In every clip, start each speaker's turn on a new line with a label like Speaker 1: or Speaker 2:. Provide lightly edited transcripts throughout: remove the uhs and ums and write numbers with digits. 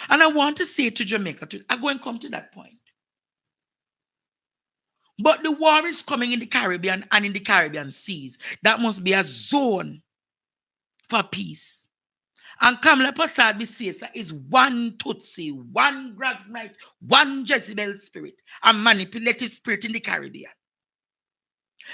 Speaker 1: And I want to say to Jamaica, I'm going to come to that point. But the war is coming in the Caribbean and in the Caribbean seas. That must be a zone for peace. And Kamala Prasad Bisesa is one Tutsi, one Gragsmite, one Jezebel spirit, a manipulative spirit in the Caribbean.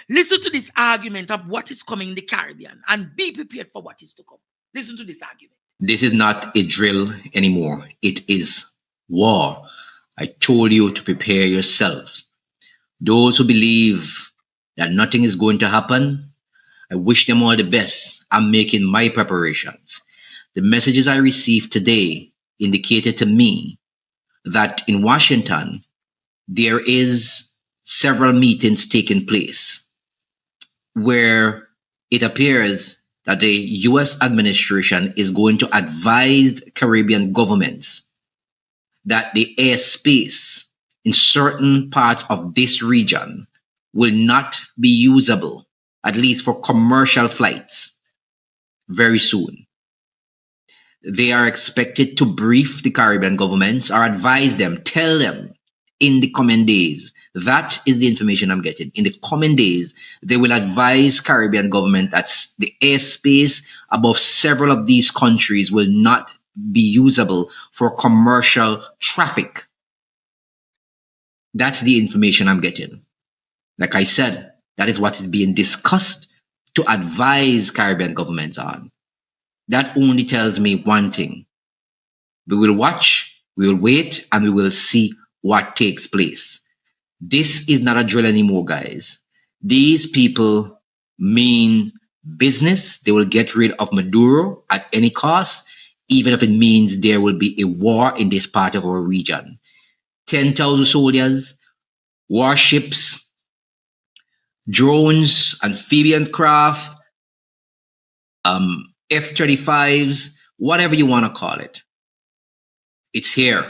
Speaker 1: Listen to this argument of what is coming in the Caribbean and be prepared for what is to come. Listen to this argument.
Speaker 2: This is not a drill anymore. It is war. I told you to prepare yourselves. Those who believe that nothing is going to happen, I wish them all the best. I'm making my preparations. The messages I received today indicated to me that in Washington, there is several meetings taking place where it appears that the U.S. administration is going to advise Caribbean governments that the airspace in certain parts of this region will not be usable, at least for commercial flights, very soon. They are expected to brief the Caribbean governments or advise them, tell them in the coming days. That is the information I'm getting. In the coming days, they will advise Caribbean government that the airspace above several of these countries will not be usable for commercial traffic. That's the information I'm getting. Like I said, that is what is being discussed to advise Caribbean governments on. That only tells me one thing. We will watch, we will wait, and we will see what takes place. This is not a drill anymore, guys. These people mean business. They will get rid of Maduro at any cost, even if it means there will be a war in this part of our region. 10,000 soldiers, warships, drones, amphibian craft, F-35s, whatever you want to call it. It's here.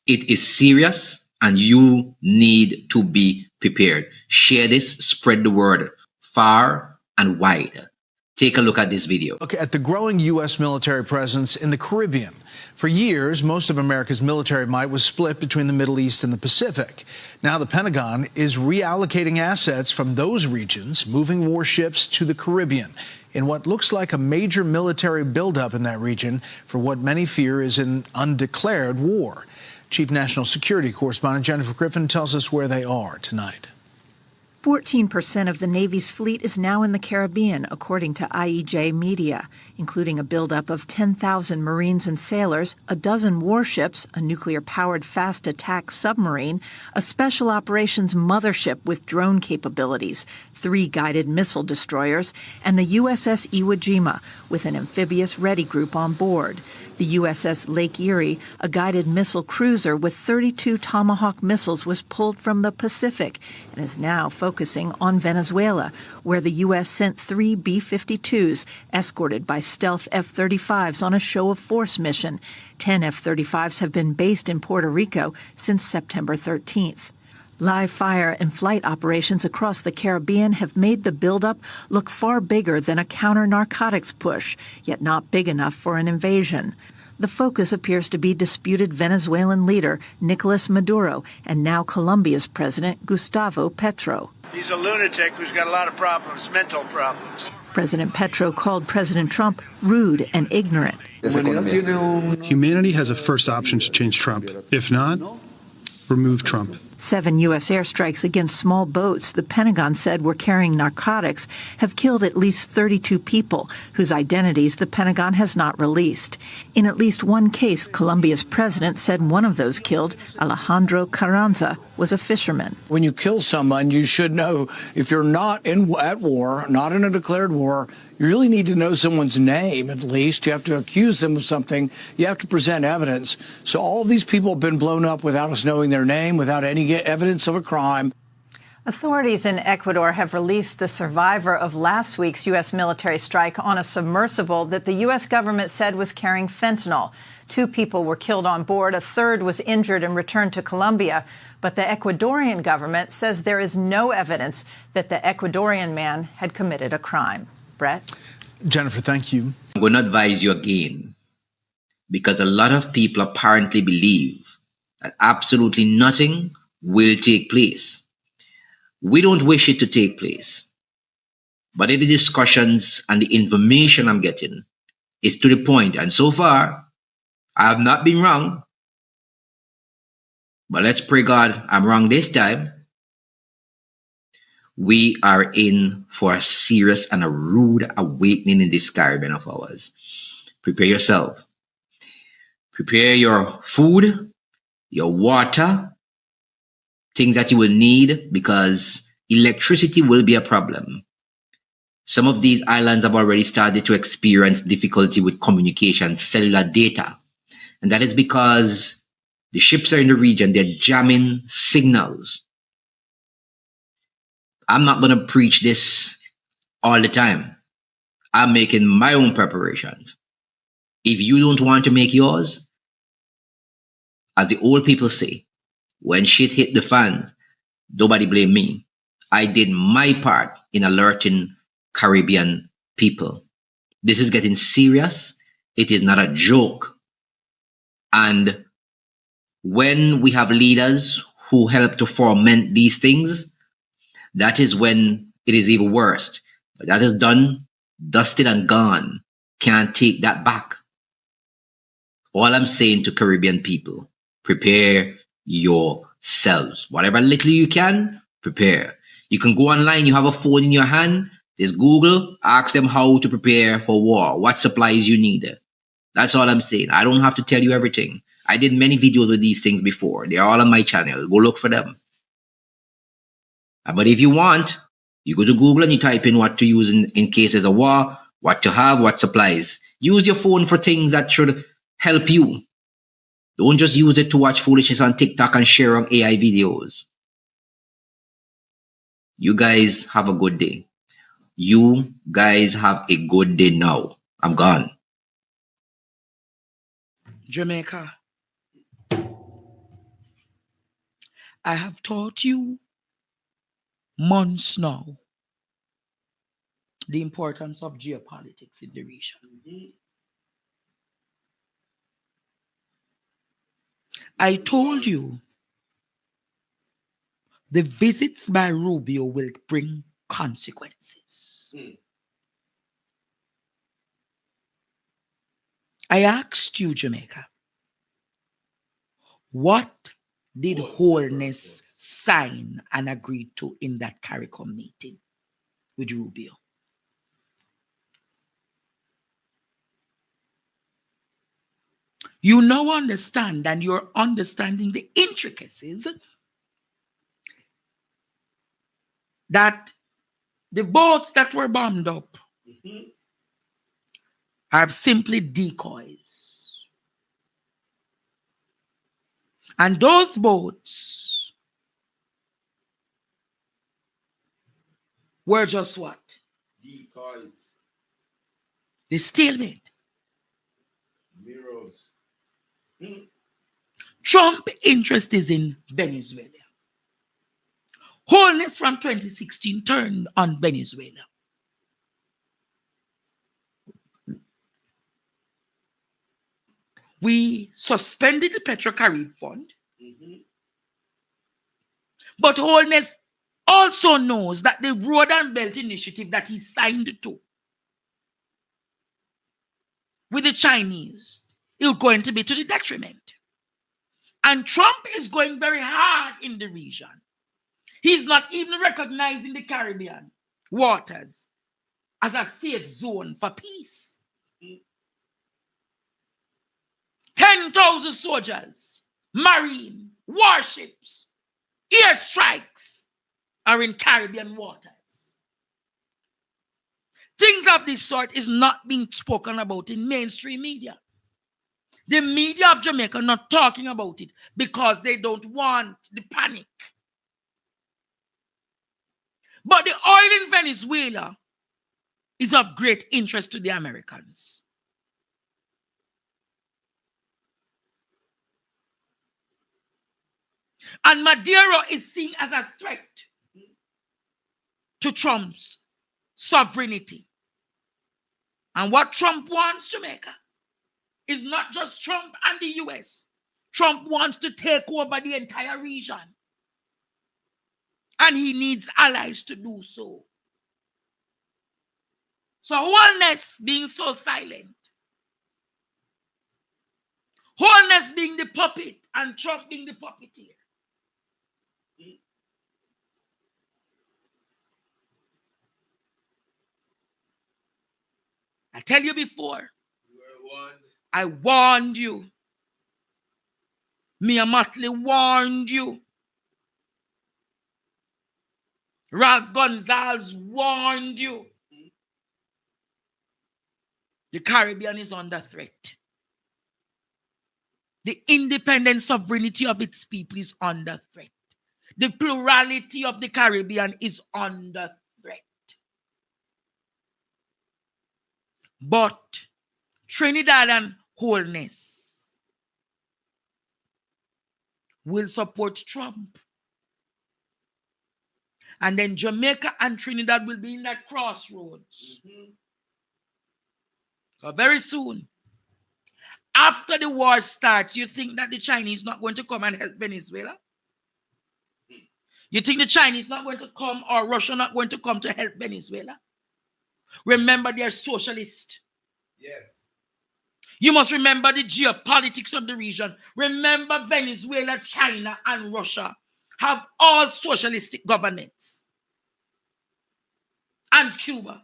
Speaker 2: It is serious, and you need to be prepared. Share this, spread the word far and wide. Take a look at this video.
Speaker 3: Look at the growing U.S. military presence in the Caribbean. For years, most of America's military might was split between the Middle East and the Pacific. Now the Pentagon is reallocating assets from those regions, moving warships to the Caribbean in what looks like a major military buildup in that region for what many fear is an undeclared war. Chief National Security Correspondent Jennifer Griffin tells us where they are tonight.
Speaker 4: 14% of the Navy's fleet is now in the Caribbean, according to IEJ Media, including a buildup of 10,000 Marines and sailors, a dozen warships, a nuclear-powered fast attack submarine, a special operations mothership with drone capabilities, 3 guided missile destroyers, and the USS Iwo Jima, with an amphibious ready group on board. The USS Lake Erie, a guided missile cruiser with 32 Tomahawk missiles, was pulled from the Pacific and is now focusing on Venezuela, where the U.S. sent 3 B-52s, escorted by stealth F-35s on a show-of-force mission. 10 F-35s have been based in Puerto Rico since September 13th. Live fire and flight operations across the Caribbean have made the buildup look far bigger than a counter-narcotics push, yet not big enough for an invasion. The focus appears to be disputed Venezuelan leader Nicolas Maduro and now Colombia's president Gustavo Petro.
Speaker 5: He's a lunatic who's got a lot of problems, mental problems.
Speaker 4: President Petro called President Trump rude and ignorant.
Speaker 6: Humanity has a first option to change Trump. If not, remove Trump.
Speaker 4: 7 U.S. airstrikes against small boats the Pentagon said were carrying narcotics have killed at least 32 people, whose identities the Pentagon has not released. In at least one case, Colombia's president said one of those killed, Alejandro Carranza, was a fisherman.
Speaker 7: When you kill someone, you should know, if you're not at war, not in a declared war, you really need to know someone's name, at least. You have to accuse them of something. You have to present evidence. So all of these people have been blown up without us knowing their name, without any evidence of a crime.
Speaker 8: Authorities in Ecuador have released the survivor of last week's U.S. military strike on a submersible that the U.S. government said was carrying fentanyl. 2 people were killed on board. A third was injured and returned to Colombia. But the Ecuadorian government says there is no evidence that the Ecuadorian man had committed a crime. Brett?
Speaker 3: Jennifer, thank you.
Speaker 2: I'm going to advise you again. because a lot of people apparently believe that absolutely nothing will take place. We don't wish it to take place. But if the discussions and the information I'm getting is to the point, and so far, I have not been wrong, but let's pray God I'm wrong this time. We are in for a serious and a rude awakening in this Caribbean of ours. Prepare yourself. Prepare your food, your water, things that you will need, because electricity will be a problem. Some of these islands have already started to experience difficulty with communication, cellular data. And that is because the ships are in the region, they're jamming signals. I'm not going to preach this all the time. I'm making my own preparations. If you don't want to make yours, as the old people say, when shit hit the fan, nobody blame me. I did my part in alerting Caribbean people. This is getting serious. It is not a joke. And when we have leaders who help to foment these things, that is when it is even worse. But that is done, dusted and gone. Can't take that back. All I'm saying to Caribbean people, prepare yourselves. Whatever little you can, prepare. You can go online, you have a phone in your hand, there's Google, ask them how to prepare for war, what supplies you need. That's all I'm saying. I don't have to tell you everything. I did many videos with these things before. They're all on my channel. Go look for them. But if you want, you go to Google and you type in what to use in case there's a war, what to have, what supplies. Use your phone for things that should help you. Don't just use it to watch foolishness on TikTok and share on AI videos. You guys have a good day. You guys have a good day now. I'm gone.
Speaker 1: Jamaica, I have taught you months now the importance of geopolitics in the region. I told you the visits by Rubio will bring consequences. I asked you, Jamaica, what did Holness sign and agree to in that CARICOM meeting with Rubio? You now understand, and you're understanding the intricacies, that the boats that were bombed up are simply decoys. And those boats were just what?
Speaker 9: Decoys.
Speaker 1: They stalemate.
Speaker 9: Mirrors.
Speaker 1: Trump interest is in Venezuela. Holness from 2016 turned on Venezuela. We suspended the Petro-Carib Fund. But Holness also knows that the Road and Belt Initiative that he signed to with the Chinese is going to be to the detriment. And Trump is going very hard in the region. He's not even recognizing the Caribbean waters as a safe zone for peace. 10,000 soldiers, marine, warships, airstrikes are in Caribbean waters. Things of this sort is not being spoken about in mainstream media. The media of Jamaica are not talking about it because they don't want the panic. But the oil in Venezuela is of great interest to the Americans. And Madeira is seen as a threat to Trump's sovereignty. And what Trump wants, Jamaica, is not just Trump and the US. Trump wants to take over the entire region. And he needs allies to do so. So wholeness being so silent. Wholeness being the puppet and Trump being the puppeteer. I tell you before, I warned you. Mia Motley warned you. Ralph Gonzalez warned you. The Caribbean is under threat. The independent sovereignty of its people is under threat. The plurality of the Caribbean is under threat. But Trinidad and wholeness will support Trump. And then Jamaica and Trinidad will be in that crossroads. So very soon, after the war starts, you think that the Chinese not going to come and help Venezuela? You think the Chinese not going to come or Russia not going to come to help Venezuela? Remember, they're socialist.
Speaker 9: Yes.
Speaker 1: You must remember the geopolitics of the region. Remember, Venezuela, China, and Russia have all socialistic governments. And Cuba.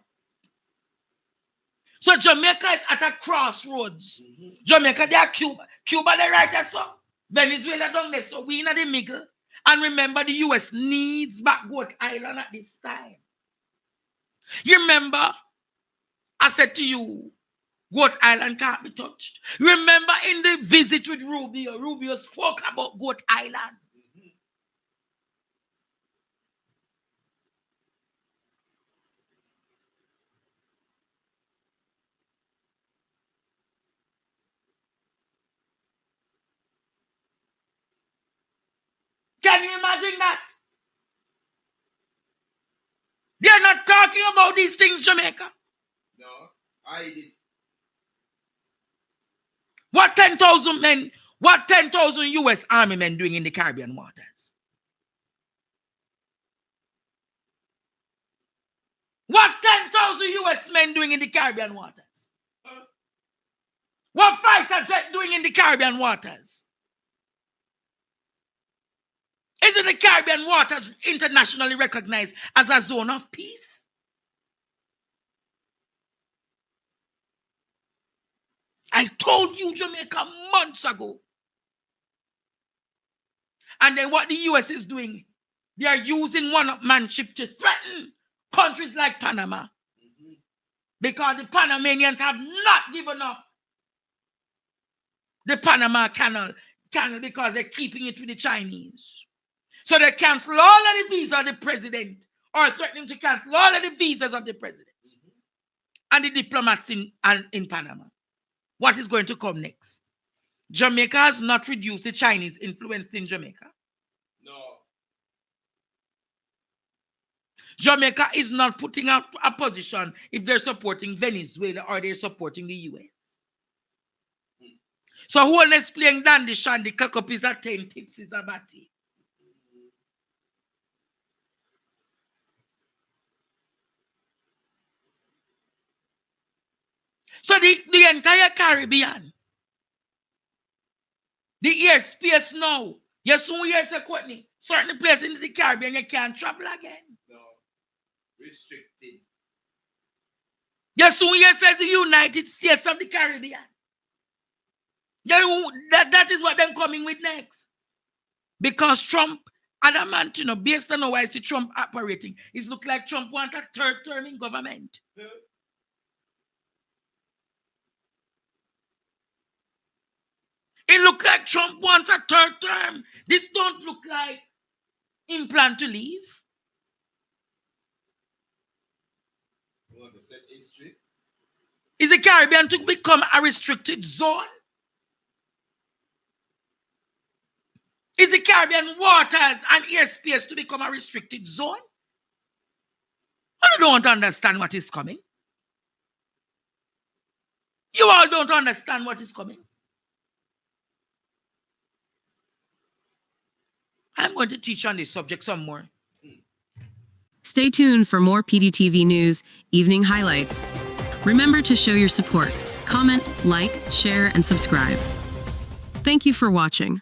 Speaker 1: So Jamaica is at a crossroads. Jamaica, they are Cuba. Cuba, they right there, so. Venezuela down there, so we in the middle. And remember, the US needs Backboat Island at this time. You remember, I said to you, Goat Island can't be touched. Remember in the visit with Rubio, Rubio spoke about Goat Island. Can you imagine that? They're not talking about these things, Jamaica.
Speaker 9: No, I did.
Speaker 1: What 10,000 men, what 10,000 US Army men doing in the Caribbean waters? What 10,000 US men doing in the Caribbean waters? What fighter jet doing in the Caribbean waters? Isn't the Caribbean waters internationally recognized as a zone of peace? I told you, Jamaica, months ago. And then what the US is doing, they are using one-upmanship to threaten countries like Panama. Because the Panamanians have not given up the Panama Canal because they're keeping it with the Chinese. So they cancel all of the visas of the president or threatening to cancel all of the visas of the president and the diplomats in Panama. What is going to come next? Jamaica has not reduced the Chinese influence in Jamaica.
Speaker 9: No.
Speaker 1: Jamaica is not putting up a position if they're supporting Venezuela or they're supporting the US. So wholeness playing dandy shandy, cock-up is a 10, tips is a batty. So the entire Caribbean, the airspace now, you soon hear certain places in the Caribbean you can't travel again.
Speaker 9: No. Restricted.
Speaker 1: You soon hear says the United States of the Caribbean. That is what they're coming with next. Because Trump, adamant, based on how I see Trump operating, it looks like Trump wants a third term in government.
Speaker 9: Yeah.
Speaker 1: It looks like Trump wants a third term. This don't look like him plan to leave.
Speaker 9: You want to set history?
Speaker 1: Is the Caribbean to become a restricted zone? Is the Caribbean waters and airspace to become a restricted zone? I don't understand what is coming. You all don't understand what is coming. I'm going to teach on this subject some more.
Speaker 10: Stay tuned for more PDTV News evening highlights. Remember to show your support. Comment, like, share, and subscribe. Thank you for watching.